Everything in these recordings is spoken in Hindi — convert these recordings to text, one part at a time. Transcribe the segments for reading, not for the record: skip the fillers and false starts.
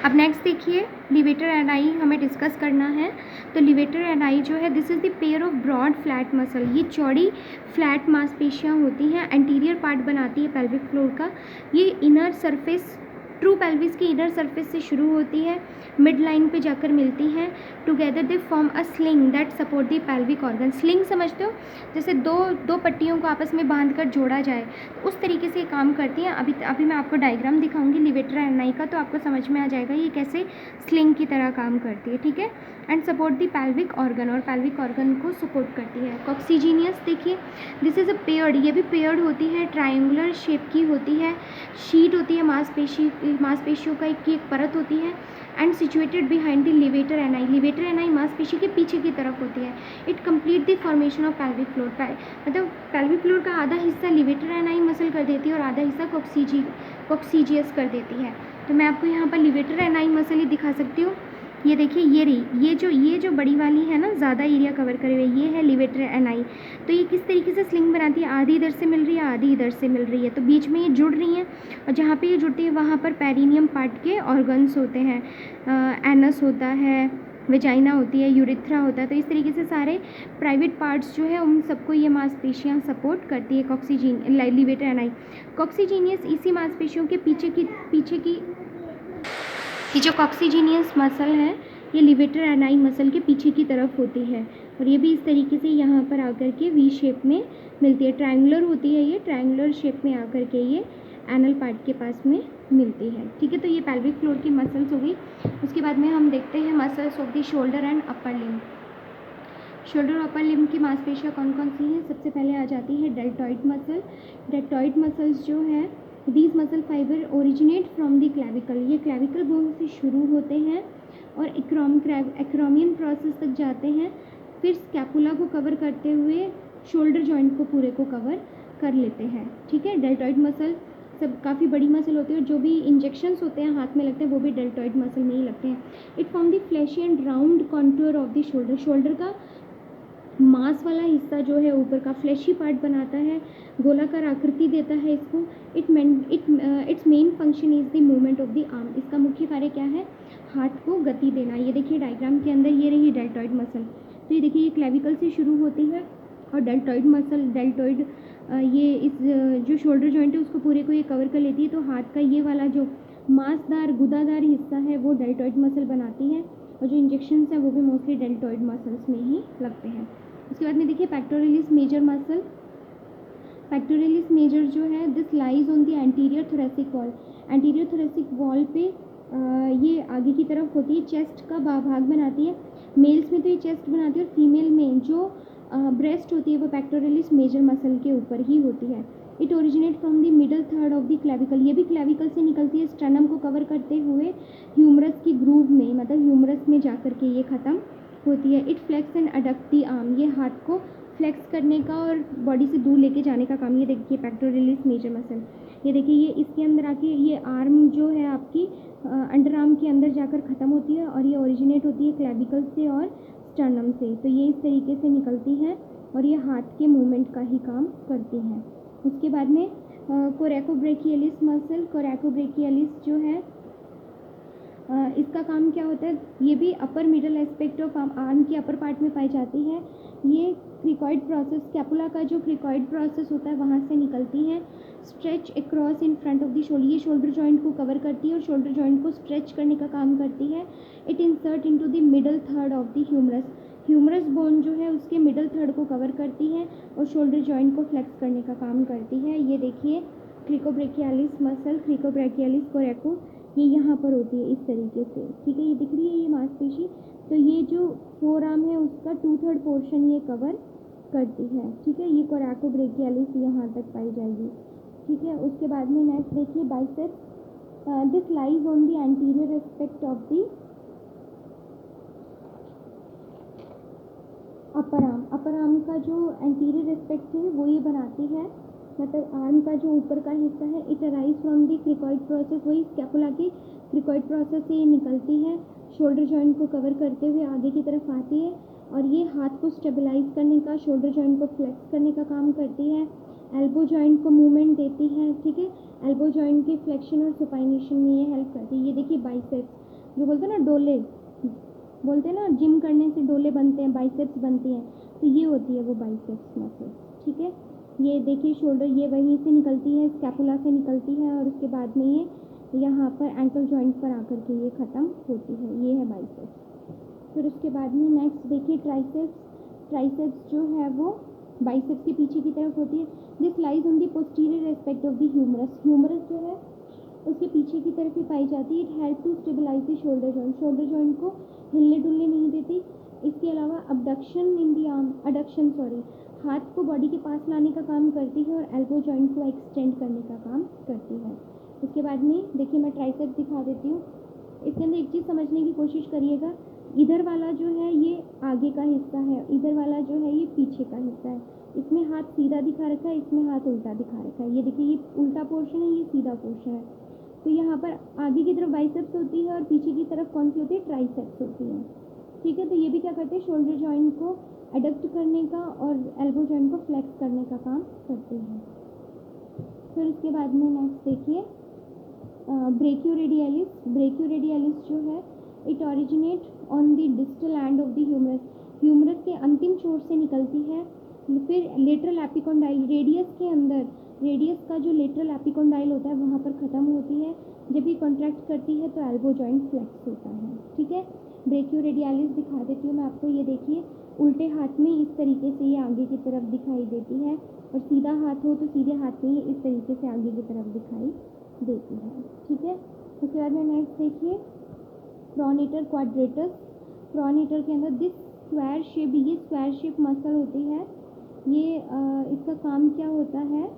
अब नेक्स्ट देखिए लिवेटर एंड आई हमें डिस्कस करना है। तो लिवेटर एंड आई जो है this is the pair of broad flat muscle. ये चौड़ी फ्लैट मांसपेशियाँ होती हैं, एंटीरियर पार्ट बनाती है पेल्विक फ्लोर का। ये इनर सरफेस ट्रू पेल्विस की इनर सरफेस से शुरू होती है, मिड लाइन पे जाकर मिलती हैं। Together they form a sling that support the pelvic organ. Sling समझते हो, जैसे दो पट्टियों को आपस में बांध कर जोड़ा जाए, तो उस तरीके से ये काम करती हैं। अभी मैं आपको डायग्राम दिखाऊंगी लिवेटर एंड आई का, तो आपको समझ में आ जाएगा ये कैसे स्लिंग की तरह काम करती है, ठीक है। And support the pelvic organ, और पेल्विक ऑर्गन को सपोर्ट करती है। कॉक्सीजीनियस देखिए, दिस इज़ अ पेयर्ड, ये भी पेयर्ड होती है, ट्रायंगुलर शेप की होती है, शीट होती है, मांसपेशियों का एक परत होती है। And situated behind the levator and I. Levator and I मांसपेशी के पीछे की तरफ होती है। It complete the formation of pelvic floor. मतलब पेल्विक फ्लोर का आधा हिस्सा लिवेटर एंड आई मसल कर देती है और आधा हिस्सा कॉक्सीजियस कर देती है। तो मैं आपको यहाँ पर लिवेटर एंड आई मसल ही दिखा सकती हूँ। ये देखिए, ये रही, ये जो बड़ी वाली है ना, ज़्यादा एरिया कवर करे हुए, ये है लिवेटर एंड आई। तो ये किस तरीके से स्लिंग बनाती है, आधी इधर से मिल रही है, आधी इधर से मिल रही है, तो बीच में ये जुड़ रही हैं। और जहाँ पे ये जुड़ती है वहाँ पर पेरिनियम पार्ट के ऑर्गन्स होते हैं, एनस होता है, वेजाइना होती है, यूरिथ्रा होता है। तो इस तरीके से सारे प्राइवेट पार्ट्स जो है उन सबको ये मांसपेशियाँ सपोर्ट करती है। लिवेटर एंड आई कॉक्सीजीनियस इसी मांसपेशियों के पीछे की ये जो कॉक्सीजीनियस मसल है ये लिवेटर एंड आई मसल के पीछे की तरफ होती है, और ये भी इस तरीके से यहाँ पर आकर के वी शेप में मिलती है। ट्रायंगुलर होती है, ये ट्रायंगुलर शेप में आकर के ये एनल पार्ट के पास में मिलती है, ठीक है। तो ये पेल्विक फ्लोर की मसल्स हो गई। उसके बाद में हम देखते हैं muscles of the shoulder and upper limb. Shoulder और अपर लिम्ब की मांसपेशियाँ कौन कौन सी हैं? सबसे पहले आ जाती है डेल्टॉइड मसल। डेल्टॉइड मसल्स जो है, these muscle fibre originate from the clavicle. ये क्लैविकल बोन से शुरू होते हैं और एक्रोमियन प्रोसेस तक जाते हैं, फिर स्कैपुला को कवर करते हुए शोल्डर जॉइंट को पूरे को कवर कर लेते हैं, ठीक है। डेल्टॉइड मसल सब काफ़ी बड़ी मसल होती है, और जो भी इंजेक्शंस होते हैं हाथ में लगते हैं वो भी डेल्टॉइड मसल में ही लगते हैं। It form the fleshy and round contour of the shoulder. Shoulder का मांस वाला हिस्सा जो है ऊपर का फ्लैशी पार्ट बनाता है, गोलाकार आकृति देता है इसको। It's main function is the movement of the arm. इसका मुख्य कार्य क्या है? हाथ को गति देना। ये देखिए डायग्राम के अंदर ये रही डेल्टॉइड मसल। तो ये देखिए ये क्लेविकल से शुरू होती है, और डेल्टॉइड मसल ये इस जो शोल्डर जॉइंट है उसको पूरे को ये कवर कर लेती है। तो हाथ का ये वाला जो मांसदार गुदादार हिस्सा है वो डेल्टॉइड मसल बनाती है, और जो इंजेक्शन है वो भी मोस्टली डेल्टॉइड मसल्स में ही लगते हैं। उसके बाद में देखिए pectoralis major muscle. Pectoralis major जो है this lies on the anterior thoracic wall. Anterior thoracic wall पे ये आगे की तरफ होती है, चेस्ट का भाग बनाती है। मेल्स में तो ये चेस्ट बनाती है, और फीमेल में जो ब्रेस्ट होती है वो पेक्टोरलिस मेजर मसल के ऊपर ही होती है। It originate from the middle third of the clavicle. ये भी क्लेविकल से निकलती है, स्टर्नम को कवर करते हुए ह्यूमरस की ग्रूव में, मतलब ह्यूमरस में जाकर के ये ख़त्म होती है। It flex and adduct the arm. ये हाथ को फ्लेक्स करने का और बॉडी से दूर लेके जाने का काम। ये देखिए पेक्टोरलिस मेजर मसल, ये देखिए ये इसके अंदर आके ये आर्म जो है आपकी अंडर आर्म के अंदर जाकर ख़त्म होती है, और ये ओरिजिनेट होती है क्लेविकल से और स्टर्नम से। तो ये इस तरीके से निकलती है, और ये हाथ के मूवमेंट का ही काम करती है। उसके बाद में कोरेकोब्रेकियलिस मसल। कोरेकोब्रेकियलिस जो है इसका काम क्या होता है? ये भी upper middle aspect of arm की अपर पार्ट में पाई जाती है। ये क्रिकॉइड प्रोसेस, कैपुला का जो क्रिकॉइड प्रोसेस होता है वहाँ से निकलती है। Stretch across in front of the shoulder. ये शोल्डर जॉइंट को कवर करती है और शोल्डर जॉइंट को स्ट्रेच करने का काम करती है। It insert into the middle third of the humerus. Humerus bone जो है उसके मिडल थर्ड को कवर करती है और शोल्डर जॉइंट को फ्लेक्स करने का काम करती है। ये देखिए क्रिकोब्रेकियालिस मसल, क्रिकोब्रेकियालिस कोरेको, ये यहाँ पर होती है इस तरीके से, ठीक है। ये दिख रही है ये मांसपेशी। तो ये जो फोर आर्म है उसका 2/3 पोर्शन ये कवर करती है, ठीक है। ये कोरेकोब्रेकियालिस यहाँ तक पाई जाएगी, ठीक है। उसके बाद में नेक्स्ट देखिए biceps. This lies on the anterior aspect of the upper arm. Upper arm का जो एंटीरियर एस्पेक्ट है वो ये बनाती है, मतलब आर्म का जो ऊपर का हिस्सा है। It arise from the cricoid process. वही स्कैपुला के क्रिकॉइड प्रोसेस से ये निकलती है, शोल्डर जॉइंट को कवर करते हुए आगे की तरफ आती है, और ये हाथ को स्टेबलाइज करने का, शोल्डर जॉइंट को फ्लेक्स करने का काम करती है। एल्बो जॉइंट को मूवमेंट देती है, ठीक है। एल्बो जॉइंट के फ्लेक्शन और सुपाइनेशन में ये हेल्प करती है। ये देखिए बाइसेप्स, जो बोलते हैं ना डोले, बोलते हैं ना जिम करने से डोले बनते हैं, बाइसेप्स बनती हैं, तो ये होती है वो बाइसेप्स मसल, ठीक है। ये देखिए शोल्डर, ये वहीं से निकलती है, स्कैपुला से निकलती है, और उसके बाद में ये यहाँ पर एंकल जॉइंट पर आकर के ये ख़त्म होती है। ये है बाइसेप्स। फिर उसके बाद में नेक्स्ट देखिए ट्राइसेप्स। ट्राइसेप्स जो है वो बाइसेप्स के पीछे की तरफ होती है। This lies on the posterior aspect of the humerus. Humerus जो है उसके पीछे की तरफ ही पाई जाती है। It help to stabilise the shoulder joint. Shoulder joint को हिलने डुलने नहीं देती। इसके अलावा abduction in the arm, adduction sorry, हाथ को बॉडी के पास लाने का काम करती है, और एल्बो जॉइंट को एक्सटेंड करने का काम करती है। उसके बाद में देखिए मैं ट्राइसेप्स दिखा देती हूँ। इसके अंदर एक चीज़ समझने की कोशिश करिएगा, इधर वाला जो है ये आगे का हिस्सा है, इधर वाला जो है ये पीछे का हिस्सा है। इसमें हाथ सीधा दिखा रखा है, इसमें हाथ उल्टा दिखा रखा है। ये देखिए ये उल्टा पोर्शन है, ये सीधा पोर्शन है। तो यहाँ पर आगे की तरफ बाइसेप्स होती है और पीछे की तरफ कौन सी होती है, ट्राइसेप्स होती है, ठीक है। तो ये भी क्या करते हैं, शोल्डर जॉइंट को एडक्ट करने का और एल्बो जॉइंट को फ्लेक्स करने का काम करते हैं। फिर उसके बाद में नेक्स्ट देखिए ब्रेकियोरेडियलिस। ब्रेकियोरेडियलिस जो है it originate on the distal end of the humerus. Humerus के अंतिम छोर से निकलती है। फिर लेटरल एपिकोंडाइल, रेडियस के अंदर, रेडियस का जो लेटरल एपिकोंडाइल होता है वहाँ पर ख़त्म होती है। जब ये कॉन्ट्रैक्ट करती है तो एल्बो जॉइंट फ्लेक्स होता है, ठीक है। ब्रेकियोरेडियलिस दिखा देती हूँ मैं आपको। ये देखिए उल्टे हाथ में इस तरीके से ये आगे की तरफ दिखाई देती है, और सीधा हाथ हो तो सीधे हाथ में ये इस तरीके से आगे की तरफ दिखाई देती है, ठीक है। उसके बाद में नेक्स्ट देखिए प्रोनेटर क्वाड्रेटस। प्रोनेटर के अंदर दिस स्क्वायर शेप, ये स्क्वायर शेप मसल होती है। ये इसका काम क्या होता है,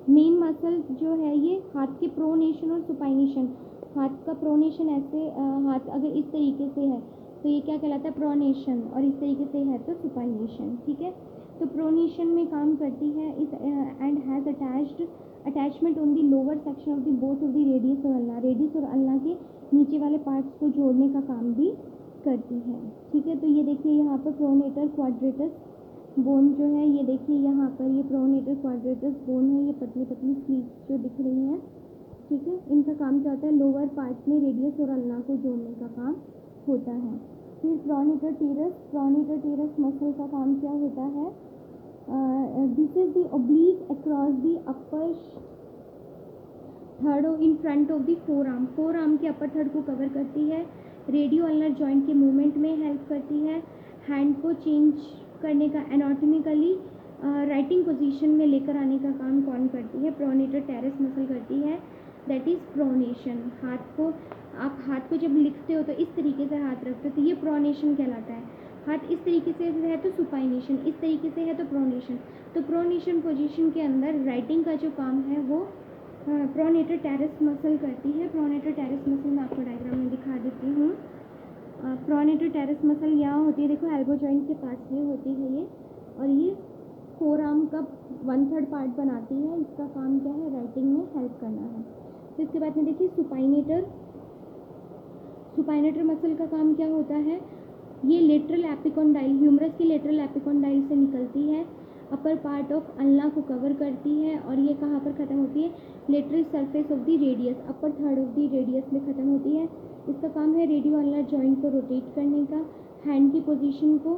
मेन मसल जो है ये हाथ के प्रोनेशन और सुपाइनेशन। हाथ का प्रोनेशन ऐसे, हाथ अगर इस तरीके से है तो ये क्या कहलाता है, प्रोनेशन, और इस तरीके से है तो सुपाइनेशन, ठीक है। तो प्रोनेशन में काम करती है इस and has attachment on the lower section of the both of the radius और अल्ना। रेडियस और अल्ना के नीचे वाले पार्ट्स को जोड़ने का काम भी करती है, ठीक है। तो ये देखिए यहाँ पर प्रोनेटर क्वाड्रेटस बोन जो है, ये देखिए यहाँ पर ये प्रोनेटर क्वाड्रेटस बोन है, ये पतली पतली स्लीव्स जो दिख रही हैं, ठीक है। इनका काम क्या होता है, लोअर पार्ट में रेडियस और अल्ना को जोड़ने का काम होता है। फिर pronator teres. Pronator teres muscle का काम क्या होता है, this is the oblique across the upper third in front of the forearm. Forearm के अपर थर्ड को कवर करती है। रेडियो अल्नर जॉइंट के मूवमेंट में हेल्प करती है। हैंड को चेंज करने का, एनाटॉमिकली राइटिंग पोजीशन में लेकर आने का काम कौन करती है, प्रोनेटर टेरस मसल करती है, दैट इज़ प्रोनेशन। हाथ को, आप हाथ को जब लिखते हो तो इस तरीके से हाथ रखते हो तो ये प्रोनेशन कहलाता है। हाथ इस तरीके से है तो सुपाइनेशन, इस तरीके से है तो प्रोनेशन। तो प्रोनेशन पोजीशन के अंदर राइटिंग का जो काम है वो प्रोनेटर टेरस मसल करती है। प्रोनेटर टेरस मसल मैं आपको डायग्राम में दिखा देती हूँ। प्रोनेटर टेरस मसल यहाँ होती है, देखो एल्बो जॉइंट के पास में होती है ये, और ये फोर आर्म का 1/3 पार्ट बनाती है। इसका काम क्या है, राइटिंग में हेल्प करना है। तो इसके बाद में देखिए सुपाइनेटर। सुपाइनेटर मसल का काम क्या होता है, ये लेटरल एपिकोंडाइल, ह्यूमरस की लेटरल एपिकोंडाइल से निकलती है, अपर पार्ट ऑफ अल्ना को कवर करती है, और ये कहाँ पर ख़त्म होती है, lateral surface of the radius, upper third of the radius में ख़त्म होती है। इसका काम है रेडियो अल्नर जॉइंट को रोटेट करने का, हैंड की पोजीशन को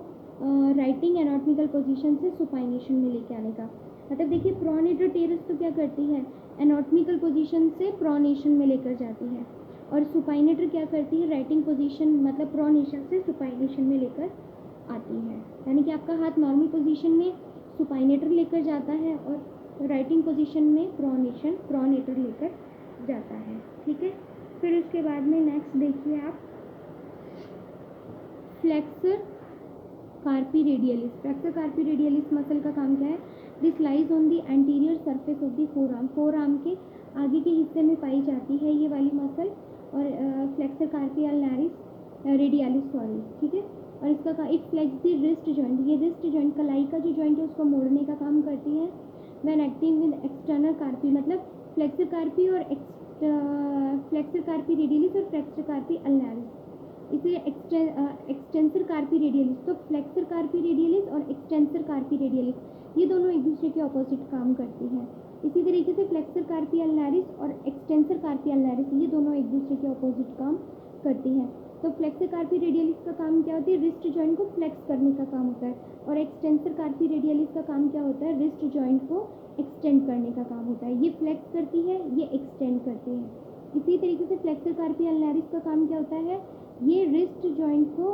राइटिंग एनाटॉमिकल पोजीशन से सुपाइनेशन में लेके आने का। मतलब देखिए प्रोनेटर टेरस तो क्या करती है, एनाटॉमिकल पोजीशन से प्रोनेशन में लेकर जाती है, और सुपाइनेटर क्या करती है, राइटिंग पोजीशन मतलब प्रोनेशन से सुपाइनेशन में लेकर आती है। यानी कि आपका हाथ नॉर्मल पोजीशन में सुपाइनेटर लेकर जाता है और राइटिंग पोजीशन में प्रोनेटर लेकर जाता है, ठीक है। फिर उसके बाद में नेक्स्ट देखिए आप flexor कार्पी radialis. Flexor कार्पी radialis muscle का काम क्या है, this lies on the anterior surface of the forearm. Forearm के आगे के हिस्से में पाई जाती है ये वाली मसल, और flexor carpi ulnaris radialis sorry, ठीक है। और इसका it flex the wrist joint, ये रिस्ट जॉइंट कलाई का जो जॉइंट है उसको मोड़ने का काम करती है। व्हेन एक्टिंग विद एक्सटर्नल कार्पी, मतलब फ्लेक्सर कार्पी और फ्लेक्सर कार्पी रेडियलिस और फ्लेक्सर कार्पी अल्नारिस, इसे एक्सटेंसर कार्पी रेडियलिस, तो फ्लेक्सर कार्पी रेडियलिस और एक्सटेंसर कार्पी रेडियलिस ये दोनों एक दूसरे के ऑपोजिट काम करती हैं। इसी तरीके से फ्लेक्सर कार्पी अल्नारिस और एक्सटेंसर कार्पी अल्नारिस ये दोनों एक दूसरे के ऑपोजिट काम करती हैं। तो फ्लेक्सर कार्पी रेडियलिस का काम क्या होती है, रिस्ट जॉइंट को फ्लेक्स करने का काम होता है, और एक्सटेंसर कार्पी रेडियलिस का काम क्या होता है, रिस्ट जॉइंट को एक्सटेंड करने का काम होता है। ये फ्लेक्स करती है, ये एक्सटेंड करती है। इसी तरीके से फ्लेक्सर कार्पी अल्नारिस का काम क्या होता है, ये रिस्ट जॉइंट को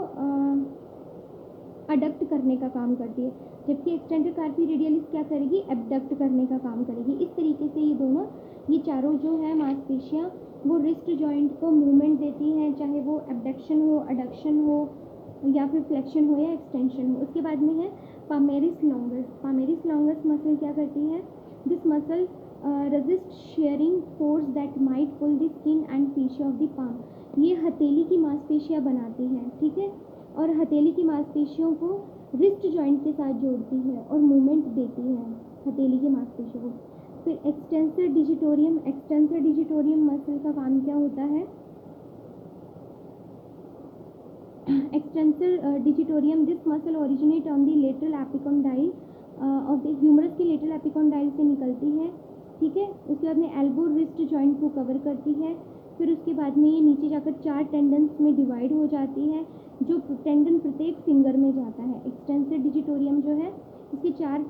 अडक्ट करने का काम करती है, जबकि एक्सटेंसर कार्पी रेडियलिस क्या करेगी, एबडक्ट करने का काम करेगी। इस तरीके से ये चारों जो है मांसपेशियाँ वो रिस्ट जॉइंट को मूवमेंट देती हैं, चाहे वो एबडक्शन हो, अडक्शन हो, या फिर फ्लेक्शन हो या एक्सटेंशन हो। उसके बाद में है palmaris longus. Palmaris longus muscle क्या करती है, this muscle resist shearing force that might pull the skin and fascia of the palm. ये हथेली की मांसपेशियाँ बनाती हैं, ठीक है, और हथेली की मांसपेशियों को रिस्ट जॉइंट के साथ जोड़ती है और मूवमेंट देती है हथेली की मांसपेशियों को। फिर extensor digitorum, extensor digitorum muscle का काम क्या होता है, extensor digitorum, this muscle originate on the lateral epicondyle of the humerus के लेटरल एपिकोंडाइल से निकलती है, ठीक है। उसके बाद में एल्बो रिस्ट जॉइंट को कवर करती है। फिर उसके बाद में ये नीचे जाकर 4 टेंडन्स में डिवाइड हो जाती है, जो टेंडन प्रत्येक फिंगर में जाता है। एक्सटेंसर डिजिटोरियम जो है इसके चार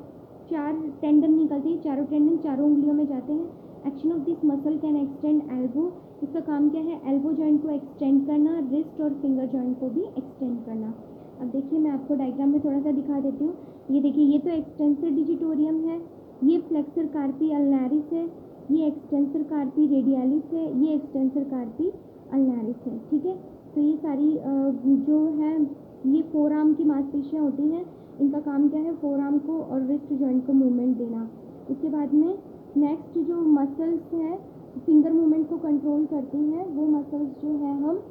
टेंडन निकलते हैं, चारों टेंडन चारों उंगलियों में जाते हैं। Action of this muscle can extend elbow, इसका काम क्या है, एल्बो जॉइंट को एक्सटेंड करना, रिस्ट और फिंगर जॉइंट को भी एक्सटेंड करना। अब देखिए मैं आपको डायग्राम में थोड़ा सा दिखा देती हूँ। ये देखिए, ये तो एक्सटेंसर डिजिटोरियम है, ये फ्लेक्सर कार्पी अल्नारिस है, ये एक्सटेंसर कार्पी रेडियलिस है, ये एक्सटेंसर कार्पी अल्नारिस है, ठीक है। तो ये सारी जो है ये फोर आर्म की मांसपेशियाँ होती हैं, इनका काम क्या है, फोर आर्म को और रिस्ट जॉइंट को मूवमेंट देना। उसके बाद में नेक्स्ट जो मसल्स हैं फिंगर मूवमेंट को कंट्रोल करती हैं, वो मसल्स जो है हम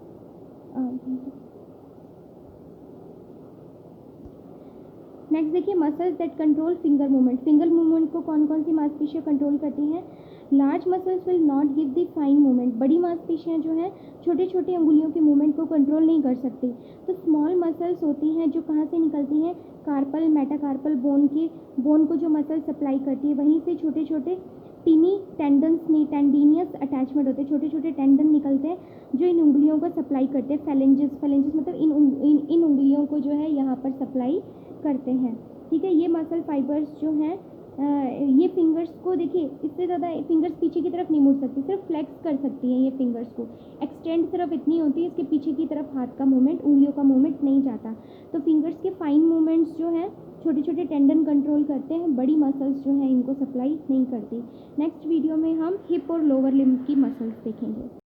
नेक्स्ट देखिए, muscles that control finger movement. Finger movement को कौन कौन सी मांसपेशियाँ कंट्रोल करती हैं, large muscles will not give the fine movement. बड़ी मांसपेशियाँ जो हैं छोटे छोटे अंगुलियों के मूवमेंट को कंट्रोल नहीं कर सकती। तो स्मॉल मसल्स होती हैं जो कहाँ से निकलती हैं, कार्पल मेटाकार्पल बोन को जो मसल सप्लाई करती है, वहीं से छोटे छोटे टीनी टेंडन्स में टेंडिनियस अटैचमेंट होते हैं, छोटे छोटे टेंडन निकलते हैं जो इन उंगलियों को सप्लाई करते हैं। फेलेंजेस मतलब इन उंगलियों को जो है यहाँ पर सप्लाई करते हैं, ठीक है। ये मसल फाइबर्स जो हैं ये फिंगर्स को देखिए, इससे ज़्यादा फिंगर्स पीछे की तरफ नहीं मुड़ सकती, सिर्फ फ्लेक्स कर सकती हैं ये फिंगर्स को। एक्सटेंड सिर्फ इतनी होती है, इसके पीछे की तरफ हाथ का मूवमेंट, उंगलियों का मूवमेंट नहीं जाता। तो फिंगर्स के फाइन मूवमेंट्स जो हैं छोटे छोटे टेंडन कंट्रोल करते हैं, बड़ी मसल्स जो हैं इनको सप्लाई नहीं करती। नेक्स्ट वीडियो में हम हिप और लोअर लिम्ब की मसल्स देखेंगे।